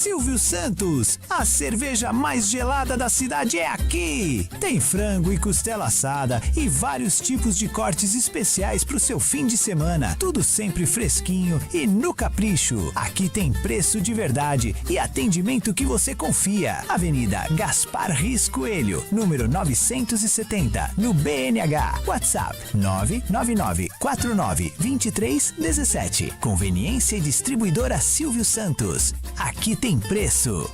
Silvio Santos, a cerveja mais gelada da cidade é aqui. Tem frango e costela assada e vários tipos de cortes especiais pro seu fim de semana. Tudo sempre fresquinho e no capricho. Aqui tem preço de verdade e atendimento que você confia. Avenida Gaspar Riz Coelho, número 970, no BNH. WhatsApp 999-49-2317. Conveniência e distribuidora Silvio Santos. Aqui tem preço.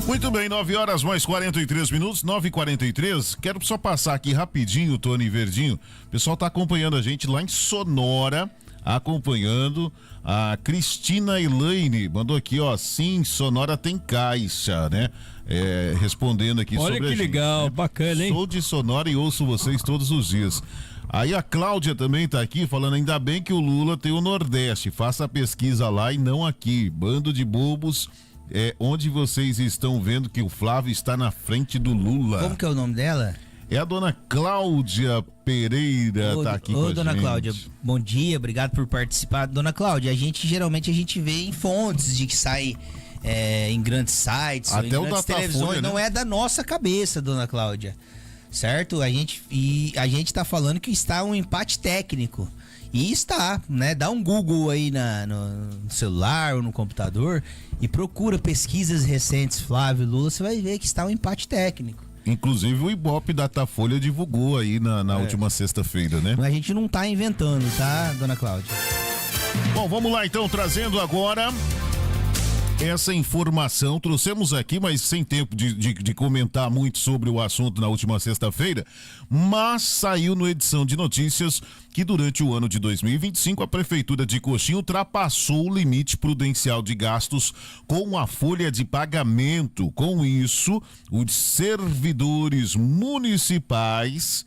Muito bem, 9 horas mais 43 minutos, 9h43. Quero só passar aqui rapidinho, Tony e Verdinho. O pessoal tá acompanhando a gente lá em Sonora, acompanhando. A Cristina Elaine mandou aqui, ó, sim, Sonora tem caixa, né? Respondendo aqui sobre a gente. Olha que legal, né? Bacana, hein? Sou de Sonora e ouço vocês todos os dias. Aí a Cláudia também tá aqui falando, ainda bem que o Lula tem o Nordeste, faça a pesquisa lá e não aqui. Bando de bobos. Onde vocês estão vendo que o Flávio está na frente do Lula. Como que é o nome dela? É a dona Cláudia Pereira, tá aqui com a gente. Ô, dona Cláudia, bom dia, obrigado por participar. Dona Cláudia, geralmente a gente vê em fontes de que sai em grandes sites, até ou em grandes televisões, né? Não é da nossa cabeça, dona Cláudia, certo? A gente tá falando que está um empate técnico. E está, né? Dá um Google aí no celular ou no computador e procura pesquisas recentes Flávio Lula, você vai ver que está um empate técnico. Inclusive o Ibope Datafolha divulgou aí na última sexta-feira, né? A gente não tá inventando, tá, dona Cláudia? Bom, vamos lá então, trazendo agora essa informação, trouxemos aqui, mas sem tempo de comentar muito sobre o assunto na última sexta-feira, mas saiu no Edição de Notícias que durante o ano de 2025 a Prefeitura de Coxim ultrapassou o limite prudencial de gastos com a folha de pagamento. Com isso, os servidores municipais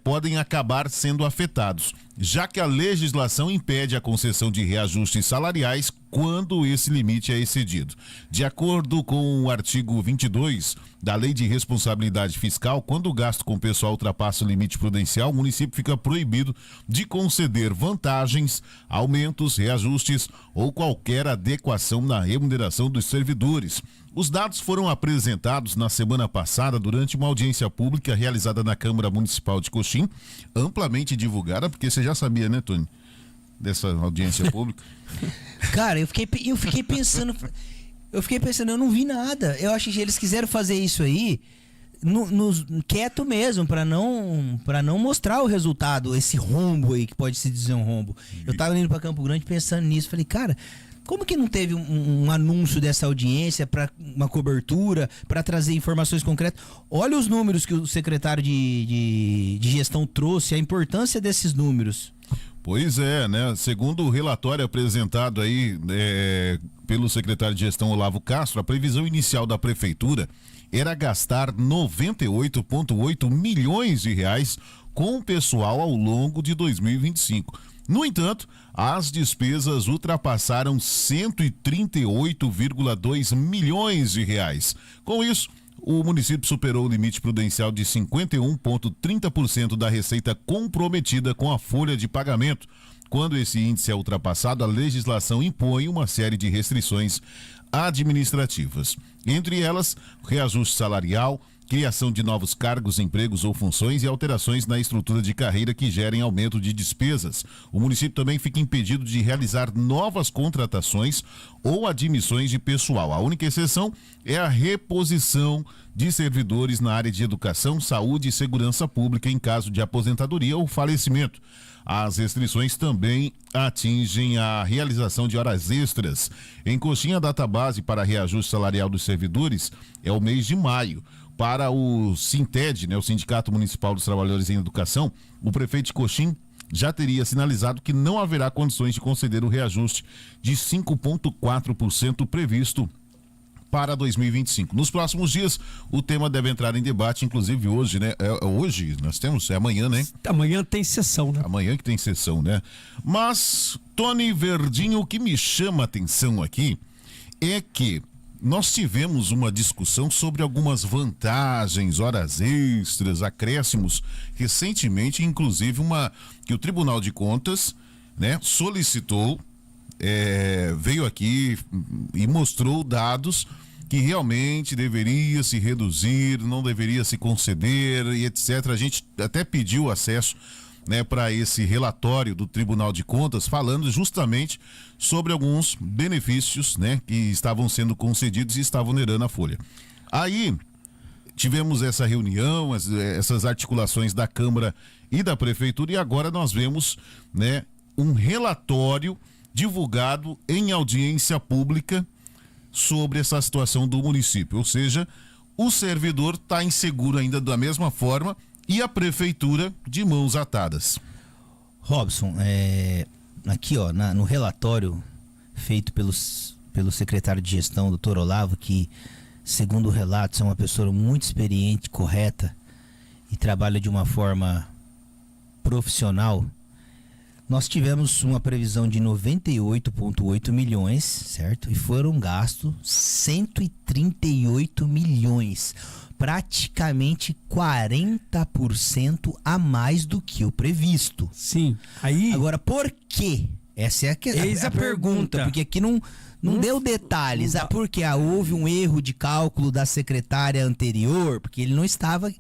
podem acabar sendo afetados, já que a legislação impede a concessão de reajustes salariais quando esse limite é excedido. De acordo com o artigo 22 da Lei de Responsabilidade Fiscal, quando o gasto com pessoal ultrapassa o limite prudencial, o município fica proibido de conceder vantagens, aumentos, reajustes ou qualquer adequação na remuneração dos servidores. Os dados foram apresentados na semana passada durante uma audiência pública realizada na Câmara Municipal de Coxim, amplamente divulgada, porque você já sabia, né, Tony, dessa audiência pública? Cara, eu fiquei pensando, eu não vi nada. Eu acho que eles quiseram fazer isso aí quieto mesmo, pra não mostrar o resultado, esse rombo aí, que pode se dizer um rombo. Eu tava indo pra Campo Grande pensando nisso, falei, cara, como que não teve um anúncio dessa audiência, para uma cobertura, para trazer informações concretas? Olha os números que o secretário de gestão trouxe, a importância desses números. Pois é, né? Segundo o relatório apresentado aí pelo secretário de gestão Olavo Castro, a previsão inicial da prefeitura era gastar 98,8 milhões de reais com o pessoal ao longo de 2025. No entanto, as despesas ultrapassaram 138,2 milhões de reais. Com isso, o município superou o limite prudencial de 51,30% da receita comprometida com a folha de pagamento. Quando esse índice é ultrapassado, a legislação impõe uma série de restrições administrativas. Entre elas, reajuste salarial, criação de novos cargos, empregos ou funções e alterações na estrutura de carreira que gerem aumento de despesas. O município também fica impedido de realizar novas contratações ou admissões de pessoal. A única exceção é a reposição de servidores na área de educação, saúde e segurança pública em caso de aposentadoria ou falecimento. As restrições também atingem a realização de horas extras. Em Coxim, a data base para reajuste salarial dos servidores é o mês de maio. Para o Sinted, o Sindicato Municipal dos Trabalhadores em Educação, o prefeito de Coxim já teria sinalizado que não haverá condições de conceder o reajuste de 5,4% previsto para 2025. Nos próximos dias, o tema deve entrar em debate, inclusive hoje, né? Hoje nós temos, é amanhã, né? Amanhã tem sessão, né? Amanhã que tem sessão, né? Mas, Tony Verdinho, o que me chama a atenção aqui é que nós tivemos uma discussão sobre algumas vantagens, horas extras, acréscimos, recentemente, inclusive que o Tribunal de Contas, né, solicitou, veio aqui e mostrou dados que realmente deveria se reduzir, não deveria se conceder e etc. A gente até pediu acesso, né, para esse relatório do Tribunal de Contas, falando justamente sobre alguns benefícios, né, que estavam sendo concedidos e estavam onerando a folha. Aí tivemos essa reunião, essas articulações da Câmara e da Prefeitura, e agora nós vemos, né, um relatório divulgado em audiência pública sobre essa situação do município. Ou seja, o servidor está inseguro ainda da mesma forma e a prefeitura de mãos atadas. Robson, aqui no relatório feito pelo secretário de gestão, doutor Olavo, que segundo relatos é uma pessoa muito experiente, correta e trabalha de uma forma profissional. Nós tivemos uma previsão de 98,8 milhões, certo? E foram gastos 138 milhões, praticamente 40% a mais do que o previsto. Sim. Aí... Agora, por quê? Essa é a pergunta, porque aqui não deu detalhes. Por quê? Houve um erro de cálculo da secretária anterior, porque ele não estava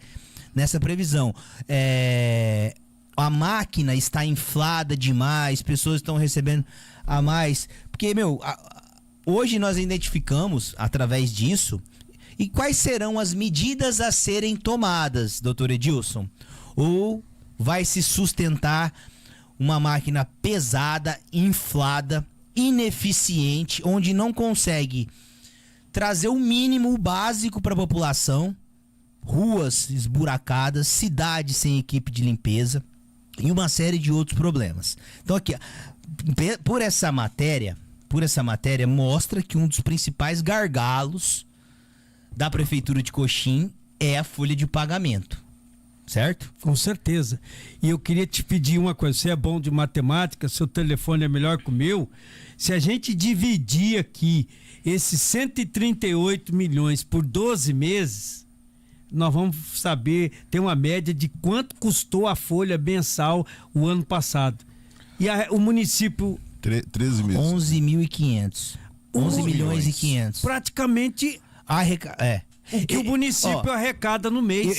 nessa previsão. A máquina está inflada demais, pessoas estão recebendo a mais. Porque, hoje nós identificamos, através disso, e quais serão as medidas a serem tomadas, doutor Edilson? Ou vai se sustentar uma máquina pesada, inflada, ineficiente, onde não consegue trazer o mínimo, o básico para a população, ruas esburacadas, cidades sem equipe de limpeza e uma série de outros problemas. Então aqui, por essa matéria mostra que um dos principais gargalos da Prefeitura de Coxim é a folha de pagamento, certo? Com certeza. E eu queria te pedir uma coisa, você é bom de matemática, seu telefone é melhor que o meu, se a gente dividir aqui esses 138 milhões por 12 meses, nós vamos saber, ter uma média de quanto custou a folha mensal o ano passado. E o município... 13 meses. 11.500. 11 milhões e 500. Praticamente o que o município arrecada no mês.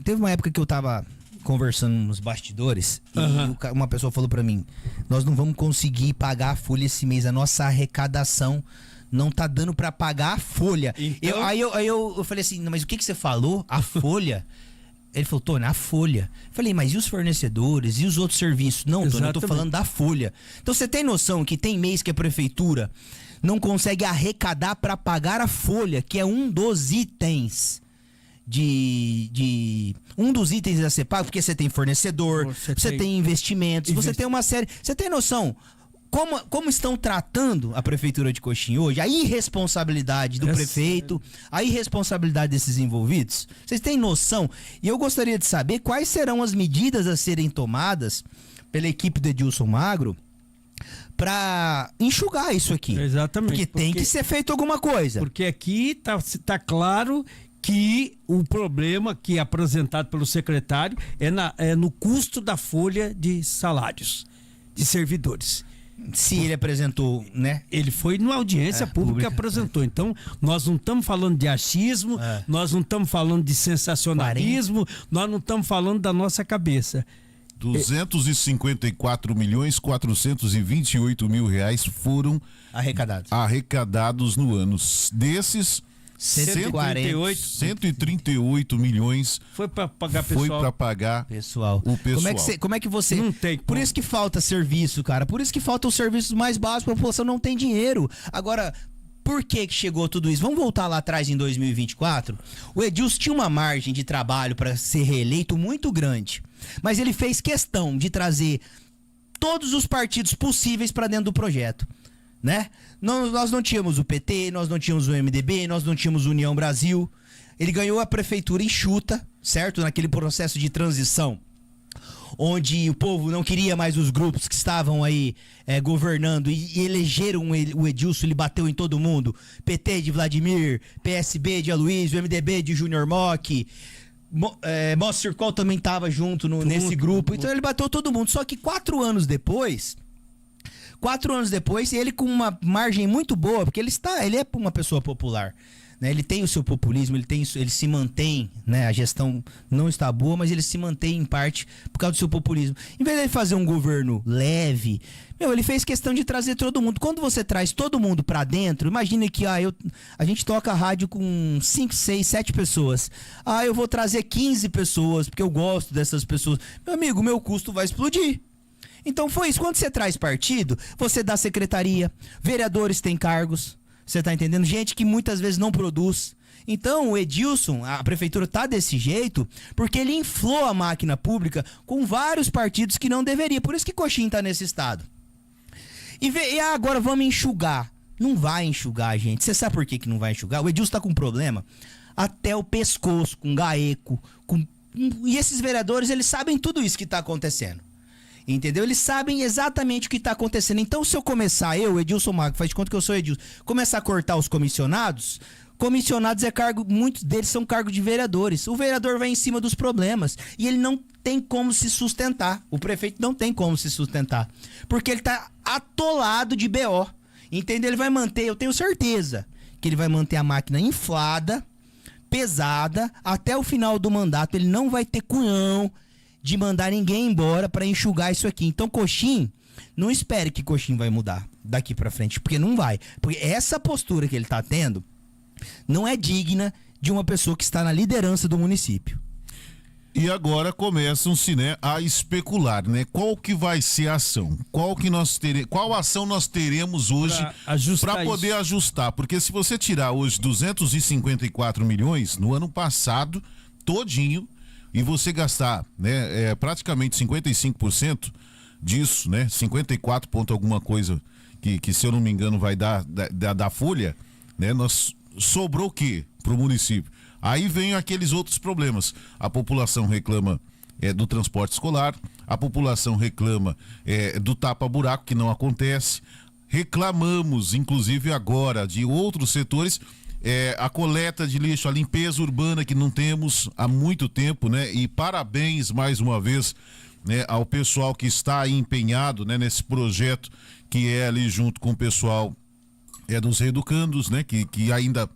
Teve uma época que eu tava conversando nos bastidores e uma pessoa falou pra mim, nós não vamos conseguir pagar a folha esse mês, a nossa arrecadação não tá dando pra pagar a folha. Então... Aí eu falei assim, mas o que você falou? A folha? Ele falou, Tony, a folha. Falei, mas e os fornecedores? E os outros serviços? Não, Tony, eu tô falando da folha. Então você tem noção que tem mês que a prefeitura não consegue arrecadar pra pagar a folha, que é um dos itens um dos itens a ser pago, porque você tem fornecedor, você tem investimentos, você tem uma série... Você tem noção... Como estão tratando a Prefeitura de Coxim hoje? A irresponsabilidade do prefeito, a irresponsabilidade desses envolvidos? Vocês têm noção? E eu gostaria de saber quais serão as medidas a serem tomadas pela equipe do Edilson Magro para enxugar isso aqui. Exatamente. Porque tem que ser feito alguma coisa. Porque aqui tá claro que o problema que é apresentado pelo secretário é no custo da folha de salários de servidores. Se ele apresentou, né? Ele foi numa audiência pública e apresentou. Então, nós não estamos falando de achismo, nós não estamos falando de sensacionalismo, nós não estamos falando da nossa cabeça. 254.428.000 foram arrecadados no ano. Desses, 138 milhões foi para pagar pessoal. O pessoal. Como é que você... Não tem Por isso que falta serviço, cara. Por isso que faltam os serviços mais básicos. A população não tem dinheiro. Agora, por que chegou tudo isso? Vamos voltar lá atrás em 2024? O Edilson tinha uma margem de trabalho para ser reeleito muito grande. Mas ele fez questão de trazer todos os partidos possíveis para dentro do projeto, né? Nós não tínhamos o PT, nós não tínhamos o MDB, nós não tínhamos o União Brasil. Ele ganhou a prefeitura enxuta, certo? Naquele processo de transição, onde o povo não queria mais os grupos que estavam aí governando e elegeram o Edilson, ele bateu em todo mundo. PT de Vladimir, PSB de Aloysio, MDB de Júnior Mock, Moacir Circol também estava junto nesse grupo. Então ele bateu todo mundo. Só que 4 anos depois, ele com uma margem muito boa, porque ele é uma pessoa popular, né? Ele tem o seu populismo, ele se mantém, né? A gestão não está boa, mas ele se mantém em parte por causa do seu populismo. Em vez de ele fazer um governo leve, ele fez questão de trazer todo mundo. Quando você traz todo mundo pra dentro, imagine que a gente toca rádio com 5, 6, 7 pessoas. Eu vou trazer 15 pessoas, porque eu gosto dessas pessoas. Meu amigo, meu custo vai explodir. Então foi isso. Quando você traz partido, você dá secretaria, vereadores têm cargos, você tá entendendo? Gente que muitas vezes não produz. Então o Edilson, a prefeitura tá desse jeito porque ele inflou a máquina pública com vários partidos que não deveria. Por isso que Coxim tá nesse estado. E agora vamos enxugar. Não vai enxugar, gente. Você sabe por que não vai enxugar? O Edilson tá com um problema até o pescoço, com gaeco, e esses vereadores, eles sabem tudo isso que tá acontecendo. Entendeu? Eles sabem exatamente o que tá acontecendo. Então, se eu começar, Edilson Mago, faz de conta que eu sou Edilson, começar a cortar os comissionados é cargo, muitos deles são cargo de vereadores. O vereador vai em cima dos problemas e ele não tem como se sustentar. O prefeito não tem como se sustentar, porque ele tá atolado de BO. Entendeu? Ele vai manter, eu tenho certeza, que ele vai manter a máquina inflada, pesada, até o final do mandato. Ele não vai ter cunhão de mandar ninguém embora para enxugar isso aqui. Então, Coxim, não espere que Coxim vai mudar daqui para frente, porque não vai. Porque essa postura que ele tá tendo não é digna de uma pessoa que está na liderança do município. E agora começam-se, né, a especular, né? Qual que vai ser a ação? Qual ação nós teremos hoje para poder ajustar? Porque se você tirar hoje 254 milhões no ano passado todinho e você gastar, né, praticamente 55% disso, né, 54 ponto alguma coisa que se eu não me engano vai dar da folha, né, sobrou o quê para o município? Aí vem aqueles outros problemas. A população reclama do transporte escolar, a população reclama do tapa-buraco, que não acontece. Reclamamos, inclusive agora, de outros setores, a coleta de lixo, a limpeza urbana, que não temos há muito tempo, né? E parabéns mais uma vez, né, ao pessoal que está aí empenhado, né, nesse projeto, que é ali junto com o pessoal dos reeducandos, né? Que ainda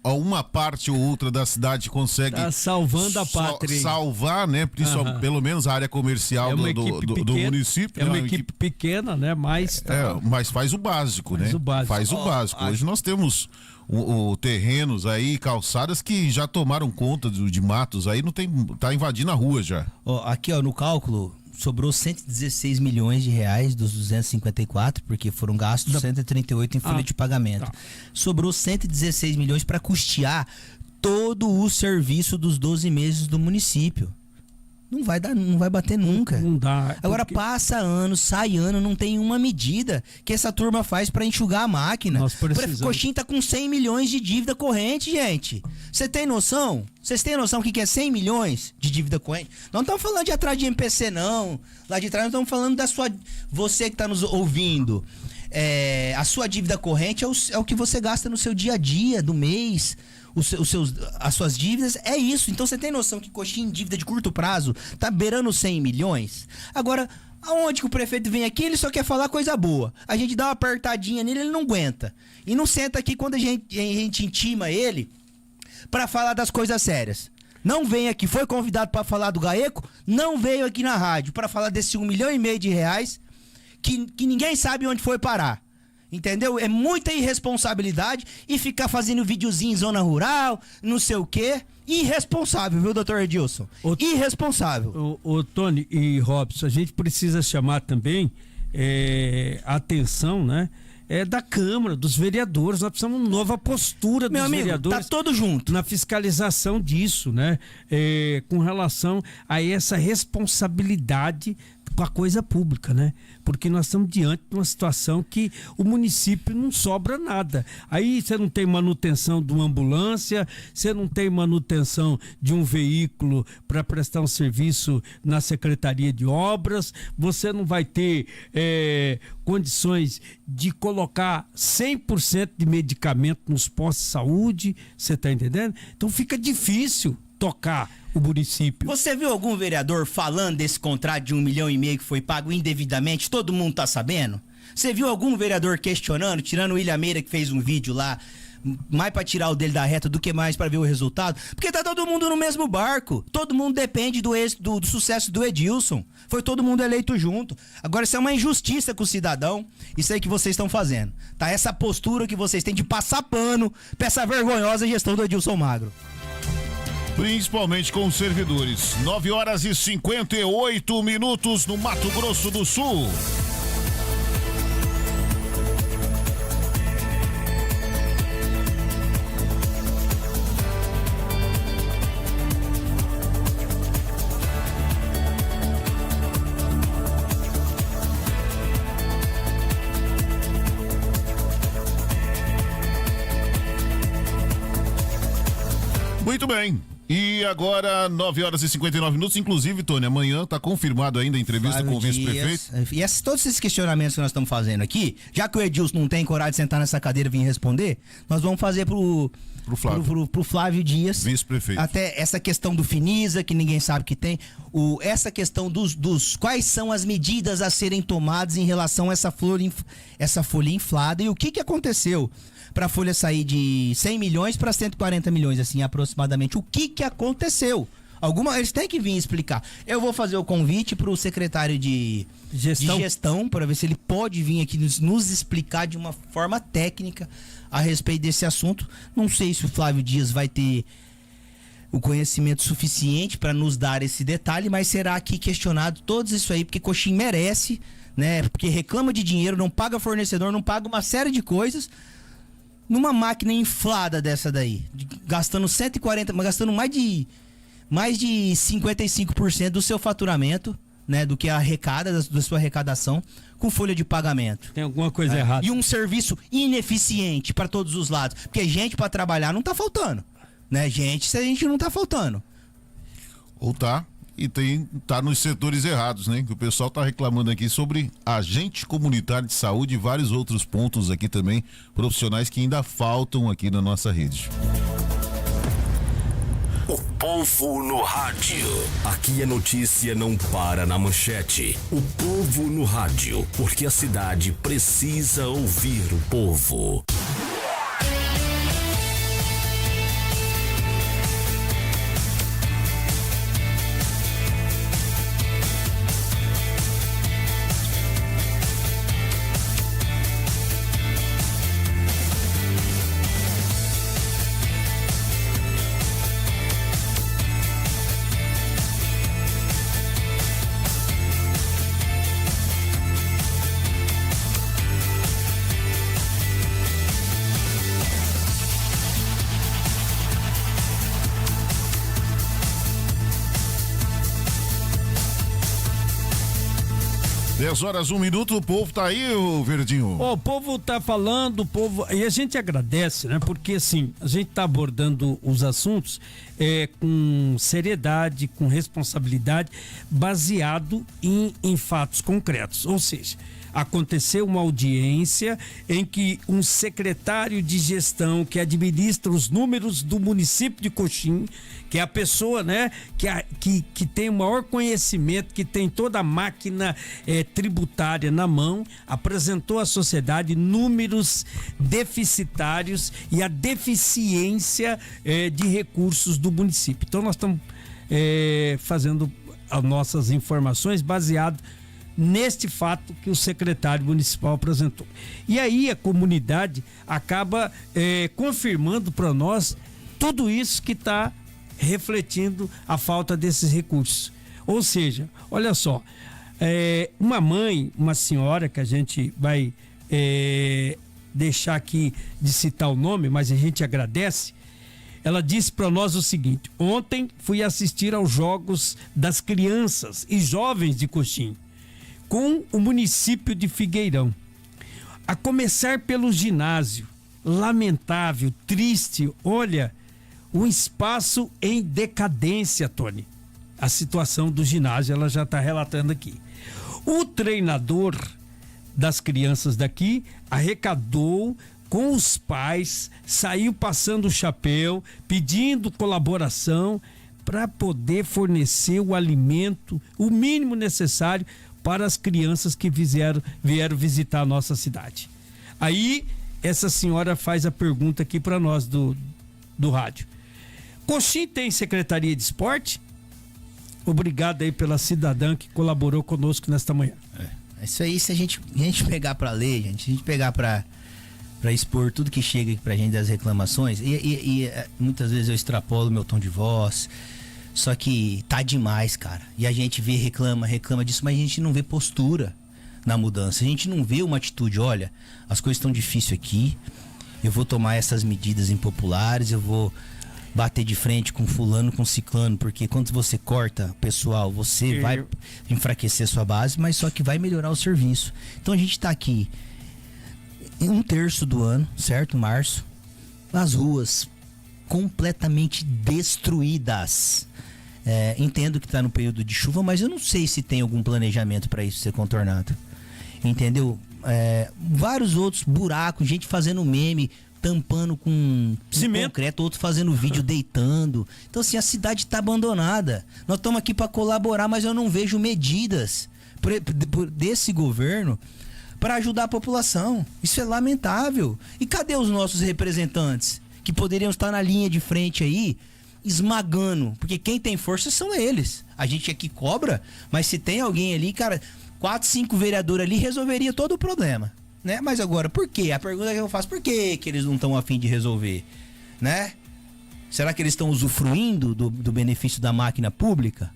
uma parte ou outra da cidade consegue salvando a pátria. Salvar, né? Pelo menos a área comercial do município. É uma equipe pequena, né? Mas mas faz o básico, né? Faz o básico. Hoje nós temos terrenos aí, calçadas que já tomaram conta de matos aí, tá invadindo a rua já. Aqui, no cálculo, sobrou 116 milhões de reais dos 254, porque foram gastos 138 em folha de pagamento. Tá. Sobrou 116 milhões para custear todo o serviço dos 12 meses do município. Não vai bater nunca. Não dá. Agora passa ano, sai ano, não tem uma medida que essa turma faz para enxugar a máquina. Nós precisamos. Coxim tá com 100 milhões de dívida corrente, gente. Você tem noção? Vocês têm noção o que é 100 milhões de dívida corrente? Não estamos falando de atrás de MPC, não. Lá de trás nós estamos falando da sua... Você que está nos ouvindo. A sua dívida corrente é o que você gasta no seu dia a dia do mês. as suas dívidas, é isso. Então você tem noção que Coxinha em dívida de curto prazo tá beirando 100 milhões? Agora, aonde que o prefeito vem aqui, ele só quer falar coisa boa. A gente dá uma apertadinha nele, ele não aguenta. E não senta aqui quando a gente intima ele pra falar das coisas sérias. Não vem aqui, foi convidado pra falar do GAECO, não veio aqui na rádio pra falar desse 1,5 milhão de reais que ninguém sabe onde foi parar. Entendeu? É muita irresponsabilidade e ficar fazendo videozinho em zona rural, não sei o quê. Irresponsável, viu, doutor Edilson? Irresponsável. Ô, Tony e Robson, a gente precisa chamar também a atenção, né? Da Câmara, dos vereadores. Nós precisamos de uma nova postura dos vereadores. Tá todo junto. Na fiscalização disso, né? Com relação a essa responsabilidade com a coisa pública, né? Porque nós estamos diante de uma situação que o município não sobra nada. Aí você não tem manutenção de uma ambulância, você não tem manutenção de um veículo para prestar um serviço na Secretaria de Obras, você não vai ter condições de colocar 100% de medicamento nos postos de saúde, você está entendendo? Então fica difícil tocar o município. Você viu algum vereador falando desse contrato de 1,5 milhão que foi pago indevidamente? Todo mundo tá sabendo? Você viu algum vereador questionando, tirando o William Meira, que fez um vídeo lá, mais pra tirar o dele da reta do que mais pra ver o resultado? Porque tá todo mundo no mesmo barco. Todo mundo depende do sucesso do Edilson. Foi todo mundo eleito junto. Agora isso é uma injustiça com o cidadão. Isso aí que vocês estão fazendo. Tá essa postura que vocês têm de passar pano pra essa vergonhosa gestão do Edilson Magro. Principalmente com os servidores. 9h58 no Mato Grosso do Sul. Muito bem. E agora, 9h59. Inclusive, Tony, amanhã tá confirmado ainda a entrevista com o vice-prefeito. E todos esses questionamentos que nós estamos fazendo aqui, já que o Edilson não tem coragem de sentar nessa cadeira e vir responder, nós vamos fazer pro Flávio Dias. Vice-prefeito. Até essa questão do Finisa, que ninguém sabe que tem. Essa questão dos quais são as medidas a serem tomadas em relação a essa folha inflada e o que aconteceu para a folha sair de 100 milhões para 140 milhões, assim, aproximadamente. O que aconteceu? Eles têm que vir explicar. Eu vou fazer o convite para o secretário de gestão para ver se ele pode vir aqui nos explicar de uma forma técnica a respeito desse assunto. Não sei se o Flávio Dias vai ter o conhecimento suficiente para nos dar esse detalhe, mas será aqui questionado todos isso aí, porque Coxim merece, né? Porque reclama de dinheiro, não paga fornecedor, não paga uma série de coisas. Numa máquina inflada dessa daí, gastando 140, gastando mais de 55% do seu faturamento, né, do que a da sua arrecadação, com folha de pagamento. Tem alguma coisa errada. E um serviço ineficiente para todos os lados, porque gente para trabalhar não tá faltando, né? Se a gente não tá faltando. Ou tá. E tá nos setores errados, né? Que o pessoal tá reclamando aqui sobre agente comunitário de saúde e vários outros pontos aqui também, profissionais que ainda faltam aqui na nossa rede. O povo no rádio. Aqui a notícia não para na manchete. O povo no rádio, porque a cidade precisa ouvir o povo. 10h01, o povo tá aí, ô Verdinho? O povo tá falando, e a gente agradece, né? Porque assim, a gente tá abordando os assuntos com seriedade, com responsabilidade, baseado em fatos concretos. Ou seja, aconteceu uma audiência em que um secretário de gestão que administra os números do município de Coxim, que é a pessoa, né, que tem o maior conhecimento, que tem toda a máquina tributária na mão, apresentou à sociedade números deficitários e a deficiência de recursos do município. Então nós estamos fazendo as nossas informações baseado neste fato que o secretário municipal apresentou. E aí a comunidade acaba confirmando para nós tudo isso que está refletindo a falta desses recursos. Ou seja, olha só, uma senhora que a gente vai deixar aqui de citar o nome, mas a gente agradece. Ela disse para nós o seguinte: ontem fui assistir aos Jogos das Crianças e Jovens de Coxim, com o município de Figueirão. A começar pelo ginásio, lamentável, triste, olha, um espaço em decadência, Tony. A situação do ginásio, ela já está relatando aqui. O treinador das crianças daqui arrecadou com os pais, saiu passando o chapéu, pedindo colaboração para poder fornecer o alimento, o mínimo necessário para as crianças que vieram visitar a nossa cidade. Aí, essa senhora faz a pergunta aqui para nós do rádio. Coxim tem Secretaria de Esporte? Obrigado aí pela cidadã que colaborou conosco nesta manhã. Isso aí, se a gente pegar para ler, gente, se a gente pegar para expor tudo que chega aqui pra gente das reclamações, e muitas vezes eu extrapolo meu tom de voz, só que tá demais, cara. E a gente reclama disso, mas a gente não vê postura na mudança. A gente não vê uma atitude, olha, as coisas estão difíceis aqui, eu vou tomar essas medidas impopulares, eu vou bater de frente com fulano, com ciclano, porque quando você corta pessoal, você vai enfraquecer a sua base, mas só que vai melhorar o serviço. Então a gente tá aqui em 1/3 do ano, certo? Março, as ruas completamente destruídas. Entendo que tá no período de chuva, mas eu não sei se tem algum planejamento para isso ser contornado. Entendeu? Vários outros buracos, gente fazendo meme, tampando com cimento, concreto, outro fazendo vídeo deitando. Então assim, a cidade tá abandonada. Nós estamos aqui para colaborar, mas eu não vejo medidas desse governo para ajudar a população. Isso é lamentável. E cadê os nossos representantes que poderiam estar na linha de frente aí, esmagando? Porque quem tem força são eles. A gente aqui cobra, mas se tem alguém ali, cara, 4, 5 vereadores ali resolveria todo o problema, né? Mas agora, por quê? A pergunta que eu faço, por que eles não estão a fim de resolver, né? Será que eles estão usufruindo do benefício da máquina pública?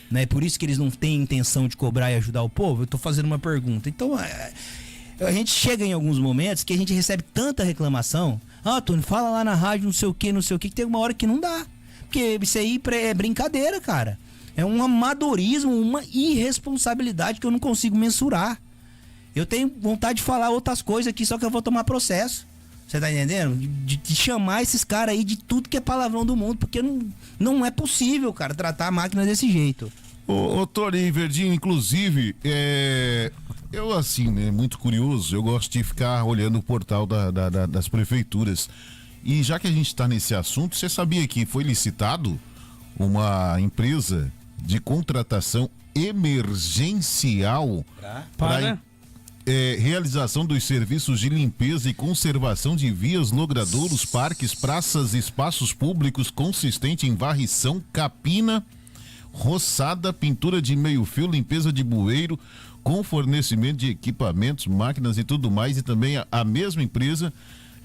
Né? Por isso que eles não têm intenção de cobrar e ajudar o povo? Eu tô fazendo uma pergunta. Então, a gente chega em alguns momentos que a gente recebe tanta reclamação. Ah, Tony, fala lá na rádio, não sei o que tem uma hora que não dá. Porque isso aí é brincadeira, cara. É um amadorismo, uma irresponsabilidade que eu não consigo mensurar. Eu tenho vontade de falar outras coisas aqui, só que eu vou tomar processo. Você tá entendendo? De chamar esses caras aí de tudo que é palavrão do mundo, porque não é possível, cara, tratar a máquina desse jeito. Ô Tony Verdinho, inclusive, eu assim, né, muito curioso, eu gosto de ficar olhando o portal das prefeituras. E já que a gente tá nesse assunto, você sabia que foi licitado uma empresa de contratação emergencial para realização dos serviços de limpeza e conservação de vias, logradouros, parques, praças e espaços públicos, consistente em varrição, capina, roçada, pintura de meio-fio, limpeza de bueiro, com fornecimento de equipamentos, máquinas e tudo mais. E também a mesma empresa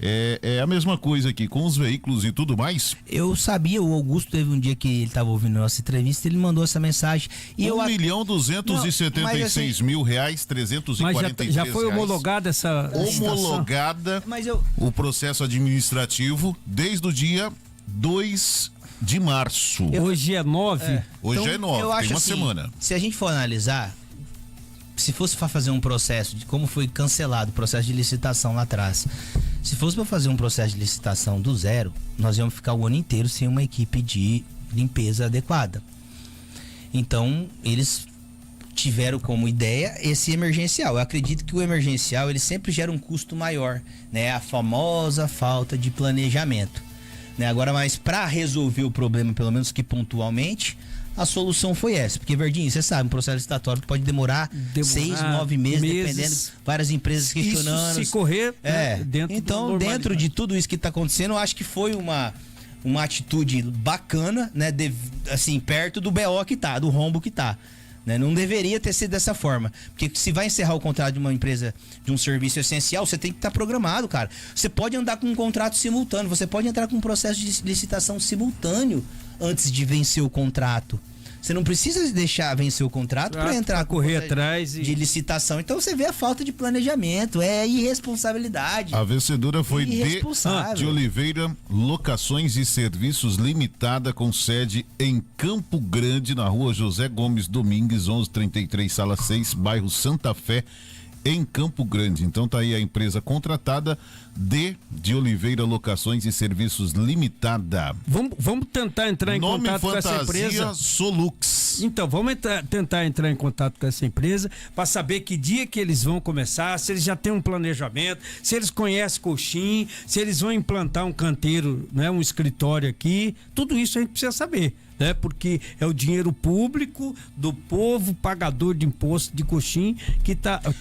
é a mesma coisa aqui, com os veículos e tudo mais. Eu sabia, o Augusto teve um dia que ele estava ouvindo a nossa entrevista, ele mandou essa mensagem. E R$1.276.346. Mas já foi homologada essa homologada o processo administrativo desde o dia 2 de março. Hoje é 9. Hoje então, é 9, eu tem acho uma assim, semana. Se a gente for analisar, se fosse para fazer um processo, de como foi cancelado o processo de licitação lá atrás, se fosse para fazer um processo de licitação do zero, nós íamos ficar o ano inteiro sem uma equipe de limpeza adequada. Então, eles tiveram como ideia esse emergencial. Eu acredito que o emergencial ele sempre gera um custo maior, né? A famosa falta de planejamento, né? Agora, mas para resolver o problema, pelo menos que pontualmente, a solução foi essa. Porque, Verdinho, você sabe, um processo licitatório pode demorar 6, 9 meses, dependendo, várias empresas questionando. Isso se correr, então, dentro de tudo isso que está acontecendo, eu acho que foi uma atitude bacana, né? Assim, perto do BO que tá, do rombo que tá. Né? Não deveria ter sido dessa forma. Porque se vai encerrar o contrato de uma empresa, de um serviço essencial, você tem que estar programado, cara. Você pode andar com um contrato simultâneo, você pode entrar com um processo de licitação simultâneo antes de vencer o contrato. Você não precisa deixar vencer o contrato para entrar correr atrás de licitação. Então você vê a falta de planejamento, é irresponsabilidade. A vencedora foi de Oliveira Locações e Serviços Limitada, com sede em Campo Grande, na rua José Gomes Domingues, 1133, sala 6, bairro Santa Fé, em Campo Grande. Então tá aí a empresa contratada de Oliveira Locações e Serviços Limitada. Vamos tentar entrar em contato com essa empresa. Solux. Então, vamos tentar entrar em contato com essa empresa para saber que dia que eles vão começar, se eles já têm um planejamento, se eles conhecem coxim, se eles vão implantar um canteiro, né, um escritório aqui. Tudo isso a gente precisa saber, né? Porque é o dinheiro público do povo pagador de imposto de coxim que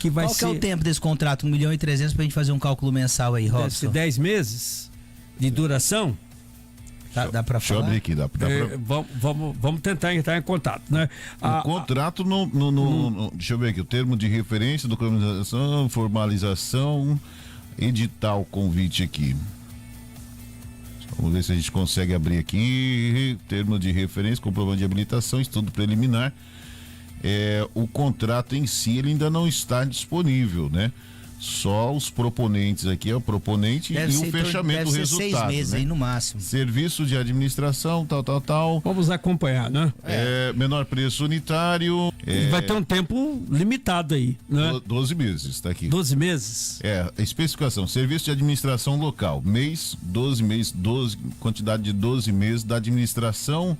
vai ser. Qual que é o tempo desse contrato? 1.300.000 pra gente fazer um cálculo mensal aí, Robson? Deve ser 10 meses de duração. Dá pra falar? Deixa eu abrir aqui, dá pra... Vamos tentar entrar em contato, né? O contrato deixa eu ver aqui, o termo de referência, documentação, formalização, edital, convite aqui. Vamos ver se a gente consegue abrir aqui. Termo de referência, comprovante de habilitação, estudo preliminar. O contrato em si ele ainda não está disponível, né? Só os proponentes aqui, é o proponente e o fechamento do resultado. 6 meses, né? Aí no máximo. Serviço de administração, tal. Vamos acompanhar, né? Menor preço unitário. Vai ter um tempo limitado aí, né? 12 meses, tá aqui. 12 meses? Especificação, serviço de administração local, mês, 12 meses, quantidade de 12 meses da administração